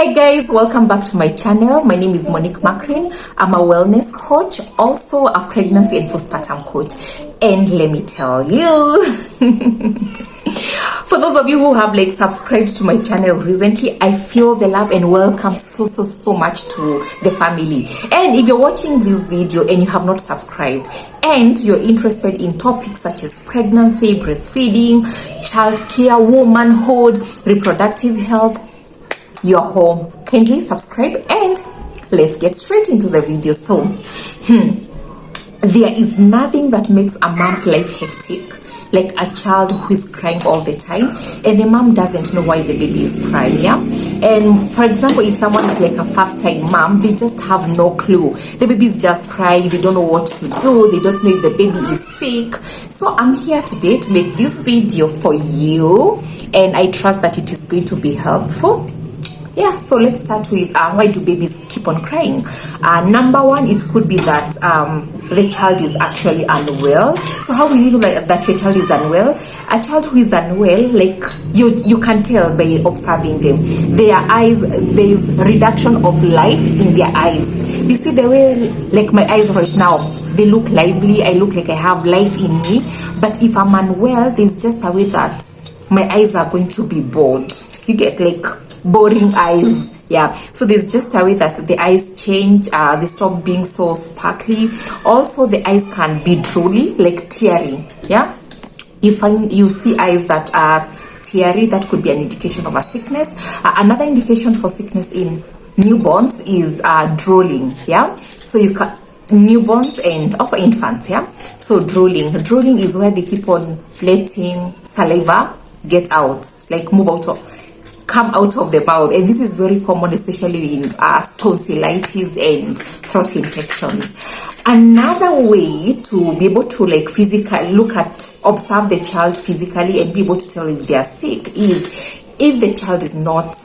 Hey guys, welcome back to my channel. My name is Monique Macrin. I'm a wellness coach, also a pregnancy and postpartum coach. And let me tell you, for those of you who have subscribed to my channel recently, I feel the love and welcome so much to the family. And if you're watching this video and you have not subscribed and you're interested in topics such as pregnancy, breastfeeding, childcare, womanhood, reproductive health, you're home. Kindly subscribe and let's get straight into the video. So there is nothing that makes a mom's life hectic like a child who is crying all the time and the mom doesn't know why the baby is crying. Yeah, and for example, if someone is like a first time mom, they just have no clue. The baby is just crying, they don't know what to do, they don't know if the baby is sick. So I'm here today to make this video for you, and I trust that it is going to be helpful. Yeah, so let's start with why do babies keep on crying? Number one, it could be that the child is actually unwell. So how will you know that your child is unwell? A child who is unwell, like you can tell by observing them. Their eyes, there is reduction of life in their eyes. You see the way, like my eyes right now, they look lively. I look like I have life in me. But if I'm unwell, there's just a way that my eyes are going to be bored. You get boring eyes. Yeah, so there's just a way that the eyes change, they stop being so sparkly. Also the eyes can be drooly, like teary. Yeah, if you see eyes that are teary, that could be an indication of a sickness. Another indication for sickness in newborns is drooling. Yeah, so you can newborns and also infants. Yeah, so drooling is where they keep on letting saliva get out, like come out of the mouth, and this is very common, especially in tonsillitis and throat infections. Another way to be able to physically observe the child physically and be able to tell if they are sick is if the child is not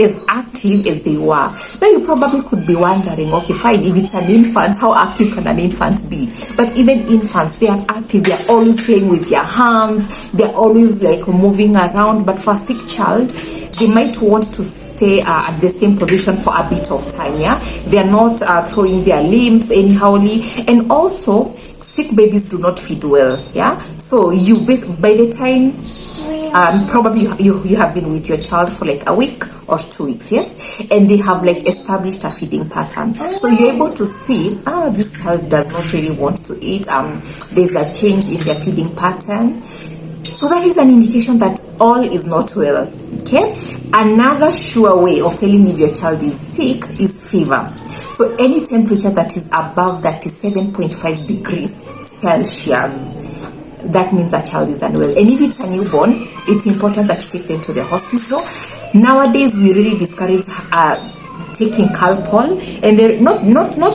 as active as they were. Now you probably could be wondering, okay fine, if it's an infant, how active can an infant be? But even infants, they are active. They are always playing with their hands, they're always moving around. But for a sick child, they might want to stay at the same position for a bit of time. Yeah, they're not throwing their limbs anyhowly. And also sick babies do not feed well. Yeah, so by the time probably you have been with your child for a week or 2 weeks, yes, and they have established a feeding pattern, so you're able to see this child does not really want to eat. There's a change in their feeding pattern, so that is an indication that all is not well. Okay, another sure way of telling if your child is sick is fever. So any temperature that is above 37.5 degrees Celsius, that means a child is unwell. And if it's a newborn, it's important that you take them to the hospital. Nowadays we really discourage taking Calpol, and they're not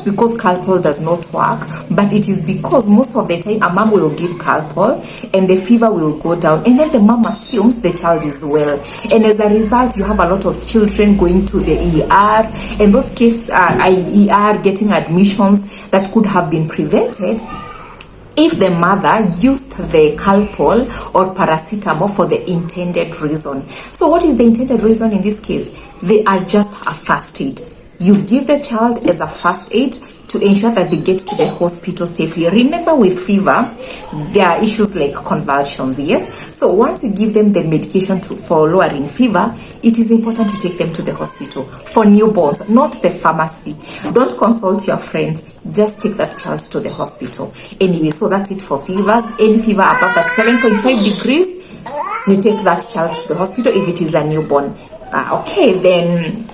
because Calpol does not work, but it is because most of the time a mom will give Calpol and the fever will go down, and then the mom assumes the child is well, and as a result you have a lot of children going to the ER, and those cases ER getting admissions that could have been prevented if the mother used the Calpol or paracetamol for the intended reason. So what is the intended reason in this case? They are just a first aid. You give the child as a first aid to ensure that they get to the hospital safely. Remember, with fever, there are issues like convulsions, yes? So once you give them the medication for lowering fever, it is important to take them to the hospital. For newborns, not the pharmacy. Don't consult your friends. Just take that child to the hospital. Anyway, so that's it for fevers. Any fever above that 7.5 degrees, you take that child to the hospital if it is a newborn. Okay, then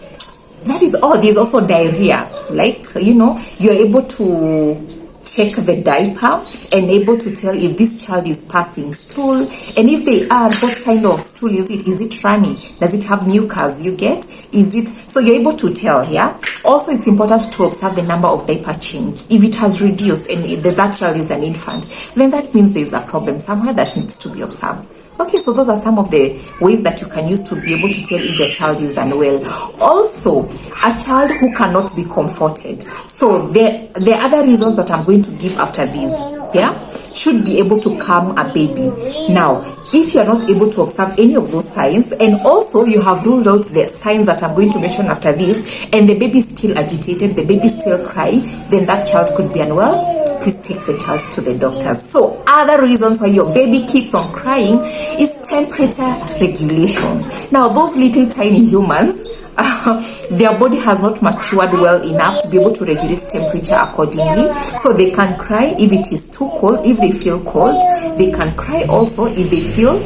that is all. There's also diarrhea. You're able to check the diaper and able to tell if this child is passing stool, and if they are, what kind of stool is it? Is it runny? Does it have mucus? You get? Is it? So you're able to tell. Yeah. Also, it's important to observe the number of diaper change. If it has reduced and that child is an infant, then that means there's a problem somewhere that needs to be observed. Okay, so those are some of the ways that you can use to be able to tell if your child is unwell. Also, a child who cannot be comforted. So there are other reasons that I'm going to give after this. Yeah, should be able to calm a baby. Now, if you're not able to observe any of those signs, and also you have ruled out the signs that I'm going to mention after this, and the baby is still agitated, the baby still cries, then that child could be unwell. Please take the child to the doctors. So other reasons why your baby keeps on crying is temperature regulations. Now, those little tiny humans, their body has not matured well enough to be able to regulate temperature accordingly, so they can cry if it is too cold. If they feel cold, they can cry also if they feel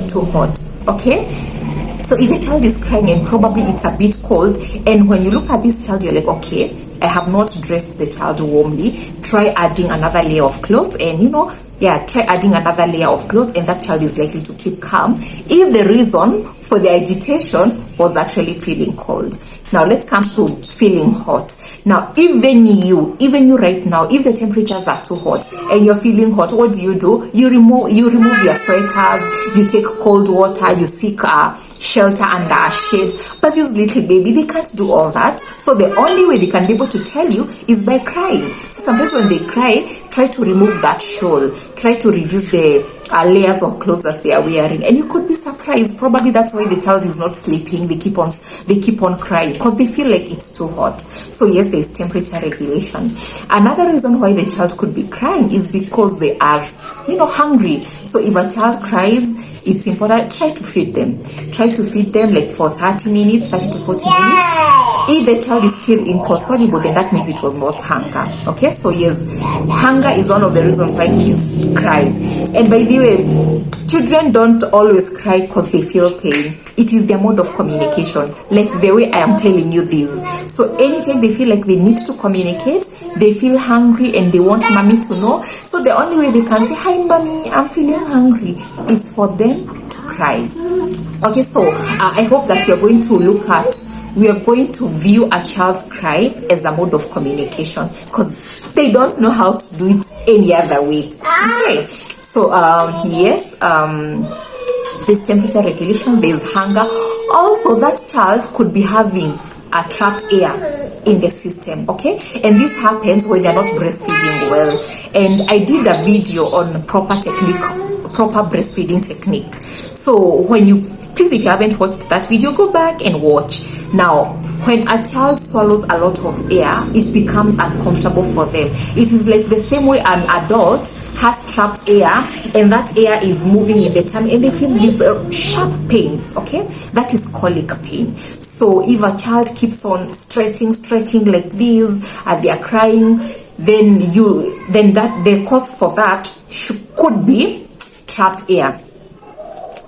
too hot. Okay, so if a child is crying and probably it's a bit cold, and when you look at this child, you're like, okay, I have not dressed the child warmly, try adding another layer of clothes, and try adding another layer of clothes, and that child is likely to keep calm if the reason for the agitation was actually feeling cold. Now let's come to feeling hot. Now even you right now, if the temperatures are too hot and you're feeling hot, what do? You remove your sweaters, you take cold water, you seek shelter under a shade. But this little baby, they can't do all that, so the only way they can be able to tell you is by crying. So sometimes when they cry, try to remove that shawl, try to reduce the layers of clothes that they are wearing, and you could be surprised. Probably that's why the child is not sleeping. They keep on crying because they feel like it's too hot. So yes, there is temperature regulation. Another reason why the child could be crying is because they are hungry. So if a child cries, it's important, try to feed them like for 30 minutes, 30 to 40 minutes. If the child is still inconsolable, then that means it was not hunger. Okay, so yes, hunger is one of the reasons why kids cry. And by the way, children don't always cry because they feel pain. It is their mode of communication, like the way I am telling you this. So anytime they feel like they need to communicate, they feel hungry and they want mommy to know, so the only way they can say, hi mommy, I'm feeling hungry, is for them to cry. Okay, so I hope that we are going to view a child's cry as a mode of communication, because they don't know how to do it any other way. Okay, so yes, there's temperature regulation, there's hunger. Also, that child could be having a trapped air in the system. Okay, and this happens when they're not breastfeeding well. And I did a video on proper breastfeeding technique. So please, if you haven't watched that video, go back and watch. Now, when a child swallows a lot of air, it becomes uncomfortable for them. It is like the same way an adult has trapped air, and that air is moving in the tummy, and they feel these sharp pains. Okay, that is colic pain. So if a child keeps on stretching like this, and they are crying, then that the cause for that could be trapped air,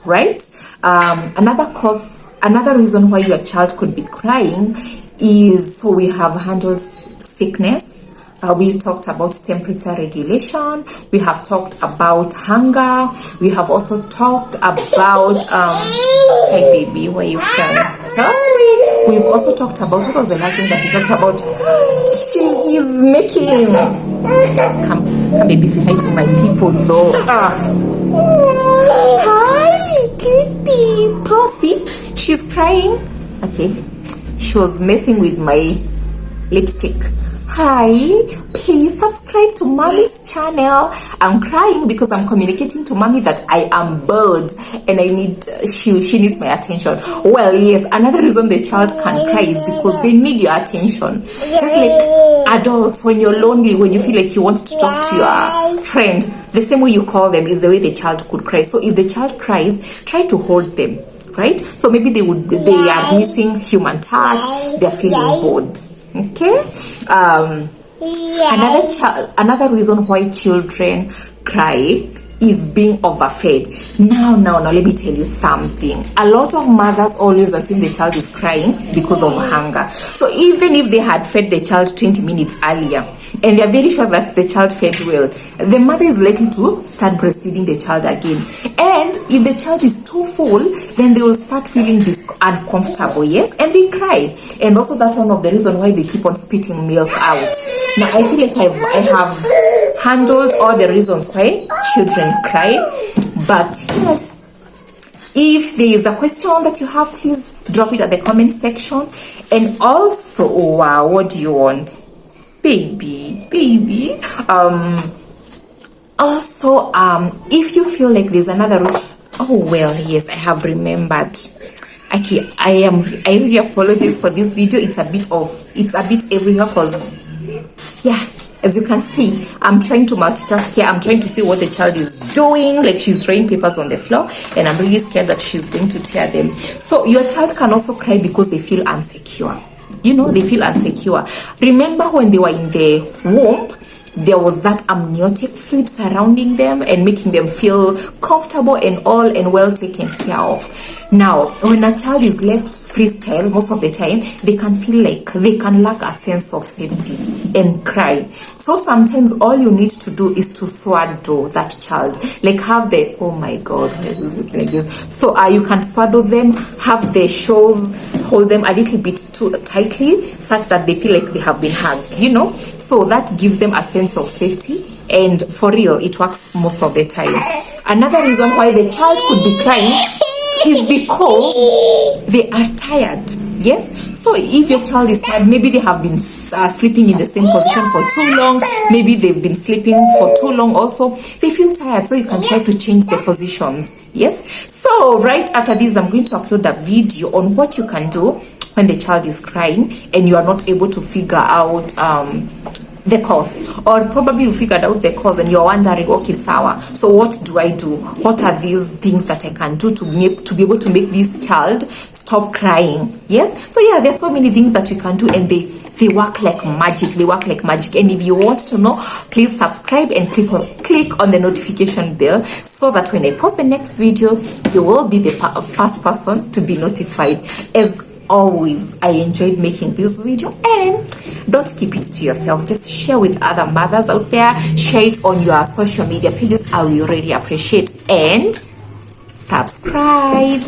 right? Another reason why your child could be crying is, so we have handled sickness, we talked about temperature regulation, we have talked about hunger, we have also talked about hey baby, why are you crying? Sorry. We've also talked about, what was the last thing that we talked about? She is making, come baby, say hi to my people though. Hi Clippy, Percy, she's crying. Okay, she was messing with my lipstick. Hi, please subscribe to mommy's channel. I'm crying because I'm communicating to mommy that I am bored and she needs my attention. Well, yes, another reason the child can cry is because they need your attention. Just like adults, when you're lonely, when you feel like you want to talk to your friend, the same way you call them is the way the child could cry. So if the child cries, try to hold them, right? So maybe they are missing human touch, they're feeling bored. Okay, another reason why children cry is being overfed. Now let me tell you something. A lot of mothers always assume the child is crying because of hunger. So even if they had fed the child 20 minutes earlier and they're very sure that the child fed well, the mother is likely to start breastfeeding the child again. And if the child is too full, then they will start feeling uncomfortable, yes, and they cry. And also that's one of the reasons why they keep on spitting milk out. Now I feel like I have handled all the reasons why children cry, but yes, if there is a question that you have, please drop it at the comment section. And also, what do you want, baby? Also, if you feel like there's another route, oh well, yes, I have remembered. Okay, I really apologize for this video. It's a bit everywhere because, yeah, as you can see, I'm trying to multitask here. I'm trying to see what the child is doing. Like, she's throwing papers on the floor, and I'm really scared that she's going to tear them. So your child can also cry because they feel insecure. You know, they feel insecure. Remember when they were in the womb, there was that amniotic fluid surrounding them and making them feel comfortable and all and well taken care of. Now, when a child is left freestyle, most of the time, they can feel like they can lack a sense of safety and cry. So sometimes all you need to do is to swaddle that child. Like, have the, oh my God, like this. So you can swaddle them, have the shawls, hold them a little bit too tightly such that they feel like they have been hugged, you know. So that gives them a sense of safety, and for real, it works most of the time. Another reason why the child could be crying is because they are tired. Yes, so if your child is tired, maybe they have been sleeping in the same position for too long, maybe they've been sleeping for too long also, they feel tired, so you can try to change the positions. Yes, so right after this, I'm going to upload a video on what you can do when the child is crying and you are not able to figure out the cause, or probably you figured out the cause and you're wondering, okay, sawa, so what do I do? What are these things that I can do to be able to make this child stop crying? Yes, so yeah, there's so many things that you can do, and they work like magic. They work like magic. And if you want to know, please subscribe and click on the notification bell so that when I post the next video, you will be the first person to be notified. As always, I enjoyed making this video, and don't keep it to yourself. Just share with other mothers out there. Share it on your social media pages. I will really appreciate, and subscribe.